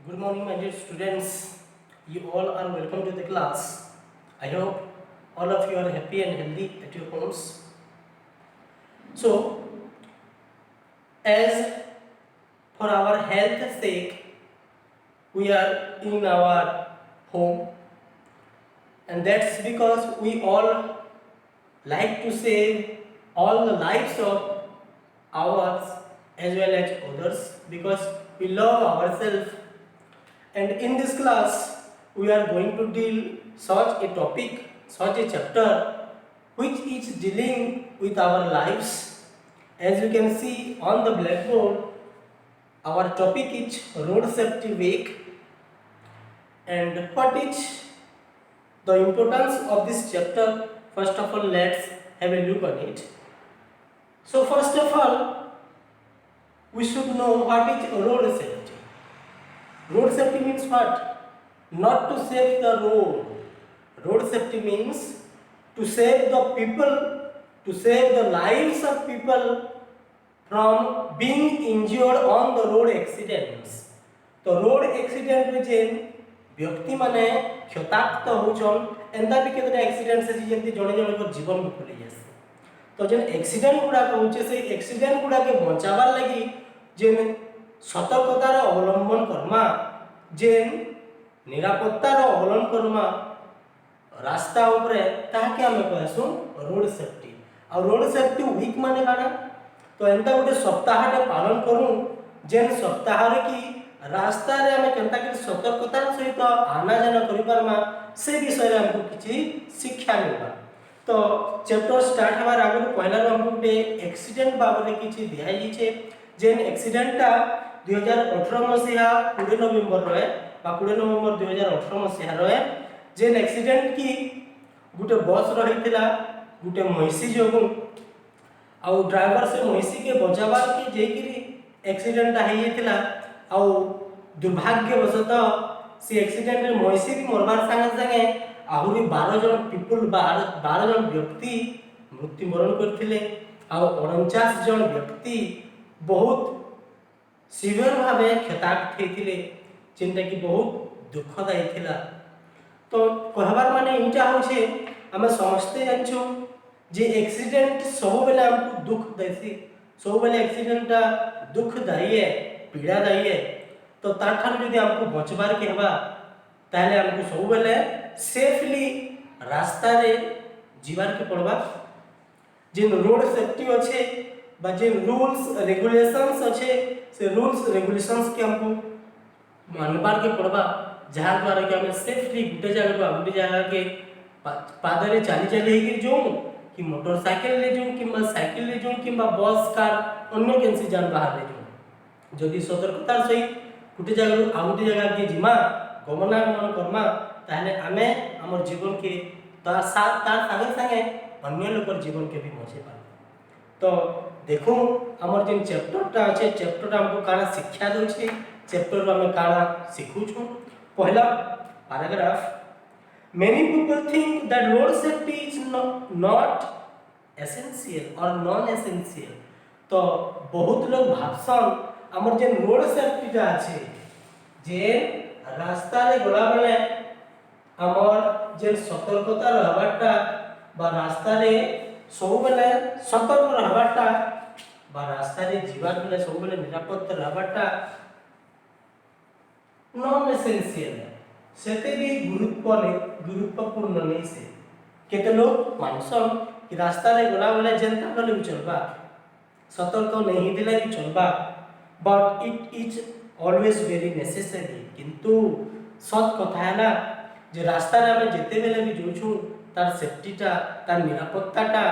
Good morning, my dear students. You all are welcome to the class. I hope all of you are happy and healthy at your homes. So, as for our health sake, we are in our home, and that's because we all like to save all the lives of ours as well as others because we love ourselves. And in this class, we are going to deal such a topic, such a chapter, which is dealing with our lives. As you can see on the blackboard, our topic is Road Safety Week. And what is the importance of this chapter? First of all, let's have a look on it. So first of all, we should know what is road safety. Road safety means what? Not to save the road. Road safety means to save the people, to save the lives of people from being injured on the road accidents. तो road accident में जेन व्यक्ति माने क्षताक्त होचन एंदा भी केतरा accident से जेंति जणे जणे को जीवन को फुली जास तो जेन एक्सीडेंट गुडा होचे से एक्सीडेंट गुडा के बचाबार लागि जेन सतर्कतार अवलंबन करमा जेन निरापत्तार अवलंबन करमा रास्ता उपरे ताके हमें कहसु रोड सेफ्टी आ रोड सेफ्टी वीक माने काना तो एंता गोटे सप्ताहटे पालन करू जेन सप्ताह रे की रास्ता रे हमें केनता कि सतर्कतार सहित आना जाना करि परमा से विषय रे हमको किछि शिक्षा मिलबा तो चैप्टर स्टार्ट हबार आगु पहला हमको गोटे एक्सीडेंट बाबरे किछि दिया जाइछे जेन एक्सीडेंटटा 2018 मसिहा 20 नवेम्बर रे बा 20 नवेम्बर 2018 मसिहा रे जेन एक्सीडेंट की गोटे बस रहितला गोटे महिषी जोगु आ ड्राइवर से महिषी के बचाबार के जेकिरी एक्सीडेंट हो जाइतिला आ दुर्भाग्यवशतः से एक्सीडेंट रे महिषी भी मरबार संगे संगे आहुरी 12 जन पीपल 12 जन व्यक्ति मृत्युवरण करथिले आ 49 जन व्यक्ति बहुत सीवियर भावे क्षताक्त हेतिले चिंता की बहुत दुखदायी थिला तो कहबार माने इटा होछे हमें समझते जानछु जे एक्सीडेंट सब बेले हमको दुख देसी सब बेले एक्सीडेंटटा दुखदायी है पीड़ादायी है तो ताठार यदि हमको बचबार के हेबा ताले हमको सब बेले सेफली रास्ता रे जीवार के पड़बा जिन रोड सेफ्टी अच्छे बा जिन रूल्स रेगुलेशंस अच्छे से रूल्स रेगुलेशंस के हमको मानबार के पड़बा जहाँ द्वारा कि हमें सेफली गुटे जगह को गुटे जगह के पादरे चाली चाली ही जो कि मोटरसाइकिल ले जो कि साइकिल ले जो कि बस कार अन्य केनसी जान बाहर ले जो जदि सतर्कतार सहित गुटे जगह आ गुटे जगह के जिमा गमनागमन करमा ताहले आमे हमर जीवन के तार संगे संगे अन्य लोकर जीवन के भी बचे पा तो देखो हमर जिन चैप्टरटा अछि चैप्टरटा हमको काना शिक्षा दउ छै चैप्टर में काना सिखु छु पहला paragraph many people think that road safety is not essential or non essential तो बहुत लोग भाबसन हमर जे रोड सेफ्टी जा छै जे रास्ता रे गला बेले हमर जे सतर्कता रहबाटा बा रास्ता रे सब बेले सतर्क रहबाटा बा रास्ता रे जीवन बेले सब बेले निरापद रहबाटा नॉन एसेंशियल है सेते भी गुरुत्वपूर्ण नहीं से केते लोग मानसन कि रास्ता रे गला बेले जनता गले चलबा सतर्क नहीं दिले भी चलबा but it is always very necessary किंतु सत कथा है ना जे रास्ता रे हम जेते बेले भी जोछु तार सेफ्टीटा तार निरापत्ताटा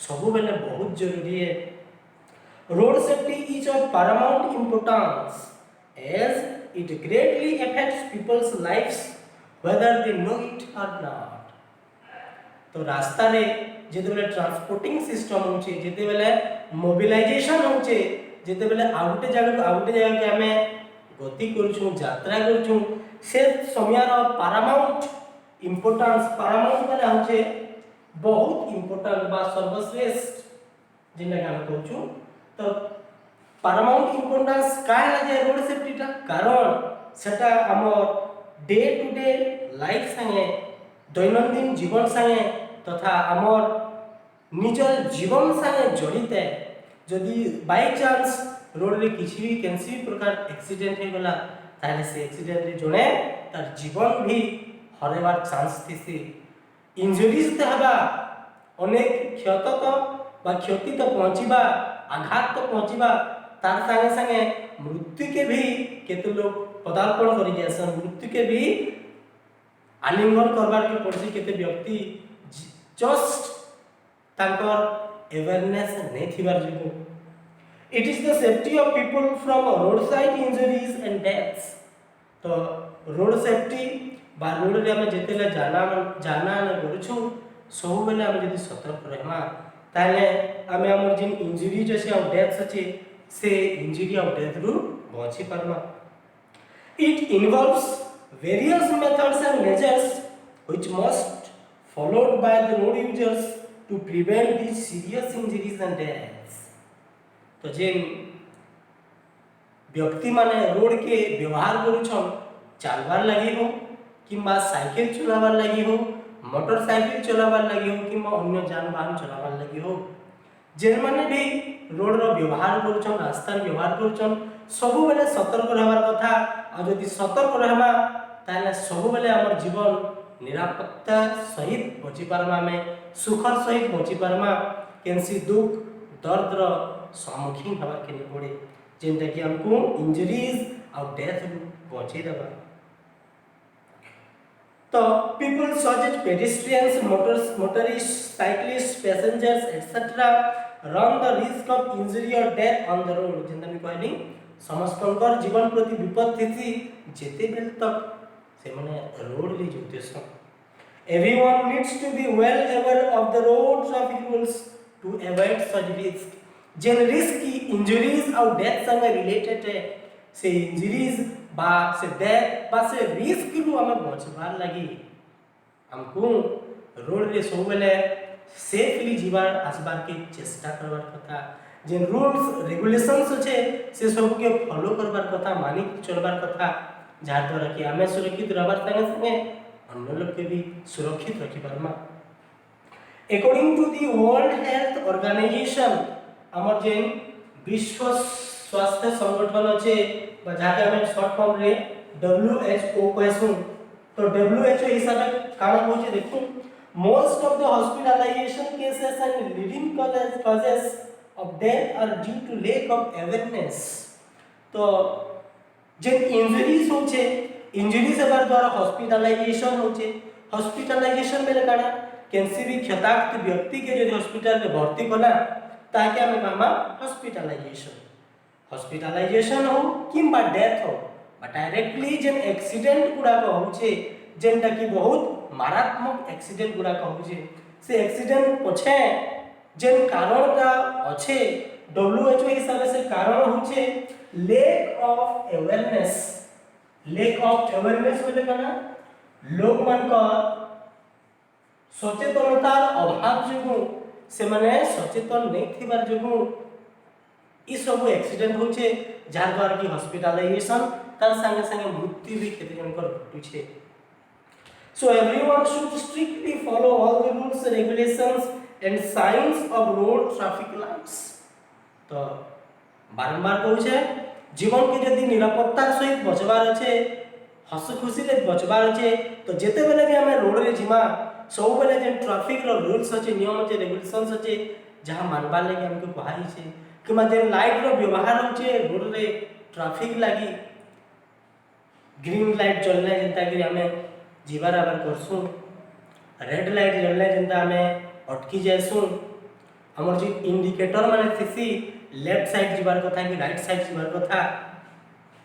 सब बेले बहुत जरूरी है road safety is of Paramount importance as it greatly affects people's lives whether they know it or not तो रास्ता रे जेते बेले ट्रांसपोर्टिंग सिस्टम होचे जेते बेले मोबिलाइजेशन होचे जेते बेले आउटे जगह के हमें गति करछु यात्रा करछु से समय रो पैरामाउंट इंपोर्टेंस पैरामाउंट माने होचे बहुत इंपोर्टेंट बा सर्वश्रेष्ठ जिनका हम कहछु तो पैरामाउंट इंपोर्टेंस काय लागे रोड सेफ्टी टा कारण সেটা আমার ডে টু ডে লাইফ সাথে দৈনন্দিন জীবন সাথে তথা আমার নিজের জীবন সাথে জড়িত যদি বাই চান্স রোডরে কিছু भी कैसी भी प्रकार एक्सीडेंट हो गला ताले से एक्सीडेंट रे जणे तार जीवन भी हरेबार चांस थिसी इंजुरीज ते हबा अनेक क्षत तो बा क्षति तो पहुंचीबा आघात तो पहुंचीबा तार संगे संगे मृत्यु के भी केते लोग पदार्पण करि जासन मृत्यु के भी आलिंगन करबार के पड़सी केते व्यक्ति जस्ट तांकर अवेयरनेस नहीं थिबार जुगु it is the safety of people from road side injuries and deaths तो रोड सेफ्टी बा रोड रे हम जेतेले जाना करूछु सब बेले हम जदी सतर्क रहमा ताले हम हमर जिन इंजुरीज अछि और डेथ्स अछि से इंजुरी और डेथ रु बची परमा it involves various methods and measures which must followed by the road users to prevent these serious injuries and deaths तो जे व्यक्ति माने रोड के व्यवहार करूछन चलबार लागि हो किंबा साइकिल चलाबार लागि हो मोटरसाइकिल चलाबार लागि हो किंबा अन्य जानवाहन चलाबार लागि हो जे माने भी रोड रो व्यवहार करूछन रास्ता व्यवहार करूछन सब बेले सतर्क रहबार कथा आ जदि सतर्क रहमा ताले सब बेले हमर जीवन निरापत्ता सहित बची पारमा में सुखर सहित बची पारमा केनसी दुख दर्द रो सम्मुखीन हवा के नहीं पड़े जेंता कि हमको इंजरीज और डेथ बची देबा तो people such as pedestrians motorist cyclist passengers etcetera run the risk of injury और डेथ ऑन द रोड जेंता मी कहली समस्तकर जीवन प्रति विपद थिसी जेते बेल तक से माने रोड रे जुतेसन everyone needs to be well aware of the road traffic rules to avoid such risk जेन रिस्क की इंजरीज और डेथ संग रिलेटेड है से इंजरीज बा से डेथ बा से रिस्क रु हम बचबार लागि हमको रोड रे सब बेले सेफली जीवार आसबार के चेष्टा करबार कथा जेन रूल्स रेगुलेशंस छे से सब के फॉलो करबार कथा मानि चलबार कथा जार द्वारा कि हमें सुरक्षित रहबार संगे संगे अन्य लोग के भी सुरक्षित रखि पारमा according to the World Health Organization हमर जेन विश्व स्वास्थ्य संगठन अछि बा जाके हमें शॉर्ट फॉर्म रे WHO कहसु तो WHO हिसाब काना होचे देखु most of the hospitalization cases and leading causes of death are due to lack of awareness तो जेन इंजरीज होचे इंजरीज हेबार द्वारा हॉस्पिटलाइजेशन होचे हॉस्पिटलाइजेशन बेले काना केनसी भी क्षताक्त व्यक्ति के यदि हॉस्पिटल रे भर्ती कला ताके हमें मामा हॉस्पिटलाइजेशन हो किंबा डेथ हो बा डायरेक्टली जेन एक्सीडेंट गुडा को होचे जेनटा कि बहुत मारात्मक एक्सीडेंट गुडा को होचे से एक्सीडेंट पछे जेन कारण का अच्छे WHO हिसाब से कारण होचे लेक ऑफ अवेयरनेस बोले कना लोग मान का सचेतनतार अभाव जुगु से माने सचेतन नहीं थिबार जुगु ई सब एक्सीडेंट होचे जार द्वारा कि हॉस्पिटलाइजेशन तार संगे संगे मृत्यु भी केते जनकर घटुचे so everyone should strictly follow all the rules regulations and signs of road traffic lights तो बारंबार कहू छे जीवन के यदि निरापत्ता सहित बचबार अछि हस खुशी रे बचबार अछि तो जेते बेले भी हमें रोड रे जिमा सब बेले जे ट्रैफिक रो रूल्स अछि नियम अछि रेगुलेशंस अछि जहां मानबार लागि हमके कहाई छे किमा जे लाइट रो व्यवहार होचे रोड रे ट्रैफिक लागि ग्रीन लाइट जलले जेंता कि हमें जीवार आवर करसु रेड लाइट जलले जेंता हमें अटकी जायसु हमर जे इंडिकेटर माने थिसी लेफ्ट साइड जीवार कथा कि राइट साइड जीवार कथा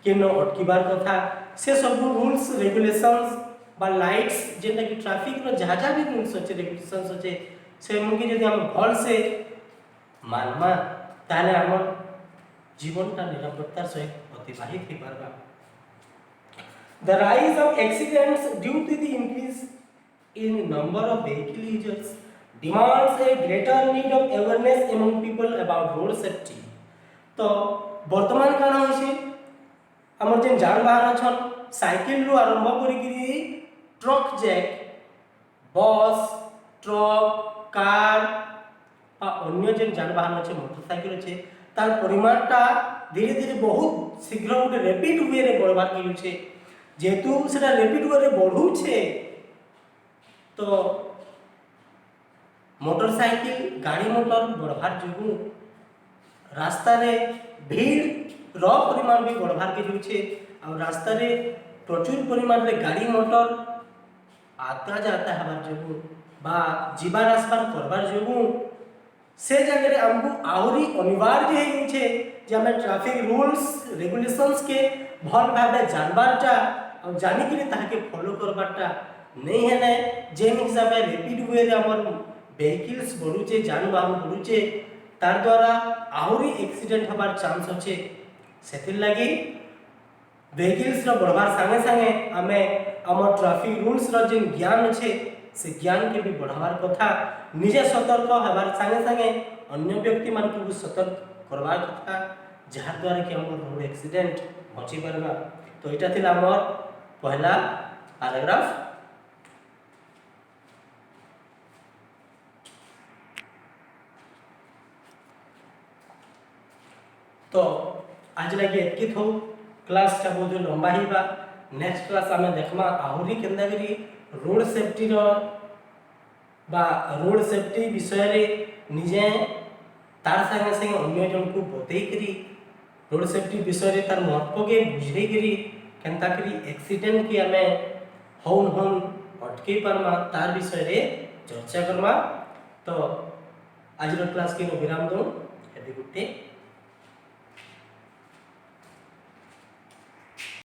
केनो अटकीबार कथा से सब रूल्स रेगुलेशंस बा लाइट्स जेंता कि ट्रैफिक रो जहाजा भी रूल्स अछि रेगुलेशंस अछि से मुके जदि हम भल से मानमा ताले हमर जीवनटा निरापत्ता सहित अतिबाहित हे पारबा The rise of accidents due to the increase in number of vehicle users demands a greater need of awareness among people about road safety. तो वर्तमान काना होइसे हमर जे जानवाहन छन साइकिल रु आरंभ करी ट्रक जाए बस ट्रक कार अन्य जेन जानवाहन अच्छे मोटरसाइकिल अच्छे तार परिमाणटा धीरे धीरे बहुत शीघ्र गोटे रैपिड वे रे बढ़वार के होछे जेतु सेटा रैपिड वे रे बढ़ुछे तो मोटरसाइकिल गाड़ी मोटर बढ़वार जुगु रास्ता रे भीड़ रो परिमाण भी बढ़वार के होछे और रास्ता रे प्रचुर परिमाण रे गाड़ी मोटर आता जाता हबार जुगु बा जीवार आसबार करबार जुगु से जगह रे हमको आहुरी अनिवार्य है जे हमें ट्रैफिक रूल्स रेगुलेशंस के भल भाबे जानबारटा और जानि कि ताके फॉलो करबारटा नहीं है ने जेम हिसाब रे रैपिड वे रे हमर व्हीकल्स बढ़ुचे जानवाहन बढ़ुचे तार द्वारा आहुरी एक्सीडेंट हबार चांस होचे सेथिर लागि व्हीकल्स रो बढ़वार संगे संगे हमें हमर ट्रैफिक रूल्स रो जेन ज्ञान अच्छे से ज्ञान के भी बढ़ावार कथा निजे सतर्क हबार संगे संगे अन्य व्यक्ति मान को सतर्क करवार कथा जहाँ द्वारा कि हमर रोड एक्सीडेंट बची परबा तो एटा थिला हमर पहला पैराग्राफ। तो आज लगे एतकी थो क्लास टा बहुत लंबा हिबा नेक्स्ट क्लास आमे देखमा आहुरी केंदा करी रोड सेफ्टी रो बा रोड सेफ्टी विषय रे निजे तार संगे संगे अन्य जन को बतई करी रोड सेफ्टी विषय रे तार महत्व के बुझे करी केंता करी एक्सीडेंट की हमें होन होन अटके परमा तार विषय रे चर्चा करमा। तो आज रो क्लास के विराम दो हेदी गुटे।